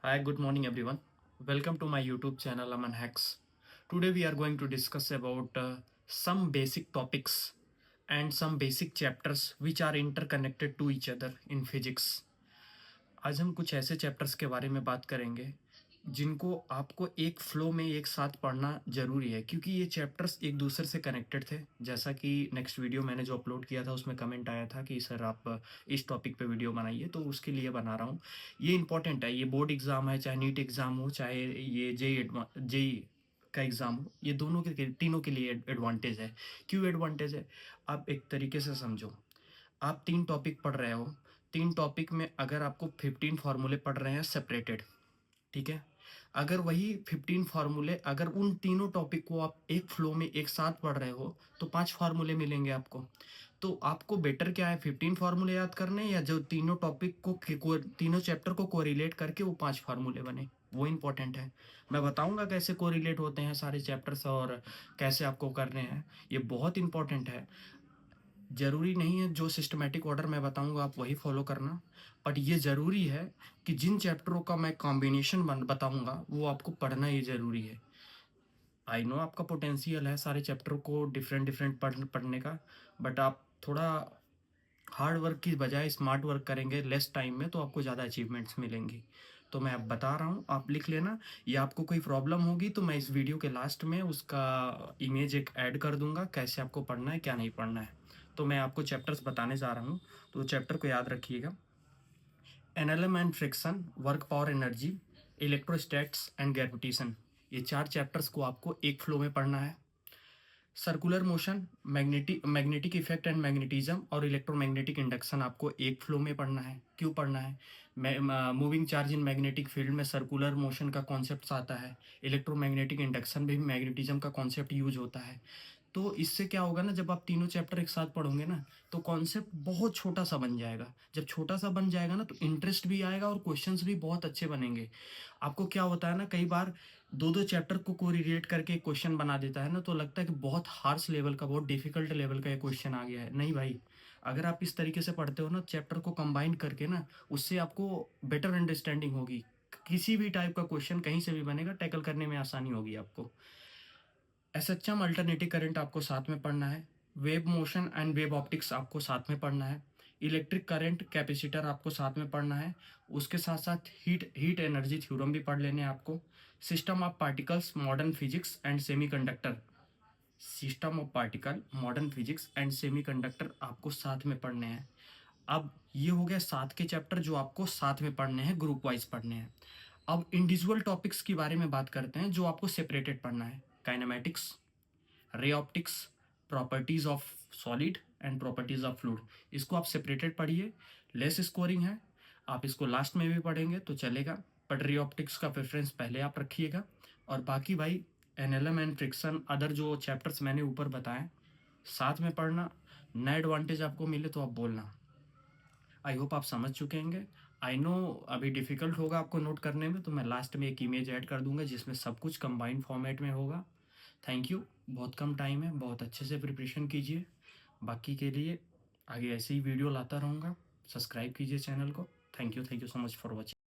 Hi, good morning everyone. Welcome to my YouTube channel Aman Hacks. Today we are going to discuss about some basic topics and some basic chapters which are interconnected to each other in physics. आज हम कुछ ऐसे chapters के बारे में बात करेंगे जिनको आपको एक फ्लो में एक साथ पढ़ना ज़रूरी है, क्योंकि ये चैप्टर्स एक दूसरे से कनेक्टेड थे। जैसा कि नेक्स्ट वीडियो मैंने जो अपलोड किया था उसमें कमेंट आया था कि सर आप इस टॉपिक पे वीडियो बनाइए, तो उसके लिए बना रहा हूँ। ये इंपॉर्टेंट है, ये बोर्ड एग्ज़ाम है, चाहे नीट एग्ज़ाम हो, चाहे ये जेई का एग्ज़ाम हो, ये दोनों के तीनों के लिए एडवांटेज है। क्यों एडवांटेज है? आप एक तरीके से समझो, आप 3 टॉपिक पढ़ रहे हो, 3 टॉपिक में अगर आपको 15 फ़ॉर्मूले पढ़ रहे हैं सेपरेटेड, ठीक है? अगर वही 15 फ़ॉर्मूले अगर उन तीनों टॉपिक को आप एक फ्लो में एक साथ पढ़ रहे हो, तो 5 फ़ॉर्मूले मिलेंगे आपको। तो आपको बेटर क्या है, 15 फ़ॉर्मूले याद करने या जो तीनों टॉपिक को तीनों चैप्टर को कोरिलेट करके वो 5 फ़ॉर्मूले बने, वो इम्पोर्टेंट है। मैं बताऊँगा कैसे कोरिलेट होते हैं सारे चैप्टर्स और कैसे आपको करने हैं, ये बहुत इम्पोर्टेंट है। ज़रूरी नहीं है जो सिस्टमैटिक ऑर्डर मैं बताऊँगा आप वही फ़ॉलो करना, बट ये ज़रूरी है कि जिन चैप्टरों का मैं कॉम्बिनेशन बताऊँगा वो आपको पढ़ना ही ज़रूरी है। आई नो आपका पोटेंशियल है सारे चैप्टर को डिफरेंट डिफरेंट पढ़ने का, बट आप थोड़ा हार्ड वर्क की बजाय स्मार्ट वर्क करेंगे लेस टाइम में, तो आपको ज़्यादा अचीवमेंट्स मिलेंगी। तो मैं अब बता रहा हूँ, आप लिख लेना। या आपको कोई प्रॉब्लम होगी तो मैं इस वीडियो के लास्ट में उसका इमेज एक ऐड कर दूंगा, कैसे आपको पढ़ना है क्या नहीं पढ़ना है। तो मैं आपको चैप्टर्स बताने जा रहा हूँ, तो चैप्टर को याद रखिएगा। NLM and friction, work power energy, electrostatics and gravitation, ये 4 चैप्टर्स को आपको एक फ्लो में पढ़ना है। Circular motion, magnetic effect and magnetism और इलेक्ट्रोमैग्नेटिक इंडक्शन आपको एक फ्लो में पढ़ना है। क्यों पढ़ना है? Moving charge in magnetic field में सर्कुलर मोशन का कॉन्सेप्ट आता है, इलेक्ट्रोमैग्नेटिक इंडक्शन में भी मैग्नेटिज्म का कॉन्सेप्ट यूज होता है। तो इससे क्या होगा ना, जब आप तीनों चैप्टर एक साथ पढ़ोगे ना, तो कॉन्सेप्ट बहुत छोटा सा बन जाएगा। जब छोटा सा बन जाएगा ना, तो इंटरेस्ट भी आएगा और क्वेश्चंस भी बहुत अच्छे बनेंगे। आपको क्या होता है ना, कई बार दो दो चैप्टर को कोरिलेट करके क्वेश्चन बना देता है ना, तो लगता है कि बहुत हार्श लेवल का, बहुत डिफिकल्ट लेवल का ये क्वेश्चन आ गया है। नहीं भाई, अगर आप इस तरीके से पढ़ते हो ना, चैप्टर को कंबाइन करके ना, उससे आपको बेटर अंडरस्टैंडिंग होगी। किसी भी टाइप का क्वेश्चन कहीं से भी बनेगा, टैकल करने में आसानी होगी आपको। एसएचएम अल्टरनेटिव करंट आपको साथ में पढ़ना है। Wave motion and wave optics आपको साथ में पढ़ना है। इलेक्ट्रिक करंट कैपेसिटर आपको साथ में पढ़ना है। उसके साथ साथ हीट एनर्जी थ्योरम भी पढ़ लेने हैं आपको। System of particles, modern physics and semiconductor, system of particle, modern physics and semiconductor आपको साथ में पढ़ने हैं। अब ये हो गया 7 के चैप्टर जो आपको साथ में पढ़ने हैं, ग्रुप वाइज पढ़ने हैं। अब इंडिविजुअल टॉपिक्स के बारे में बात करते हैं जो आपको सेपरेटेड पढ़ना है। Kinematics, ray optics, properties of solid and properties of fluid, इसको आप सेपरेटेड पढ़िए। लेस स्कोरिंग है, आप इसको लास्ट में भी पढ़ेंगे तो चलेगा, बट रे ऑप्टिक्स का प्रेफरेंस पहले आप रखिएगा। और बाकी भाई एनएलएम एंड फ्रिक्शन, अदर जो चैप्टर्स मैंने ऊपर बताएं, साथ में पढ़ना। नया एडवांटेज आपको मिले तो आप बोलना। आई होप आप समझ चुके होंगे। आई नो अभी डिफ़िकल्ट होगा आपको नोट करने में, तो मैं लास्ट में एक इमेज ऐड कर दूंगा जिसमें सब कुछ कंबाइंड फॉर्मेट में होगा। Thank you. बहुत कम टाइम है, बहुत अच्छे से प्रिपरेशन कीजिए। बाकी के लिए आगे ऐसे ही वीडियो लाता रहूँगा। सब्सक्राइब कीजिए चैनल को। Thank you so much for watching.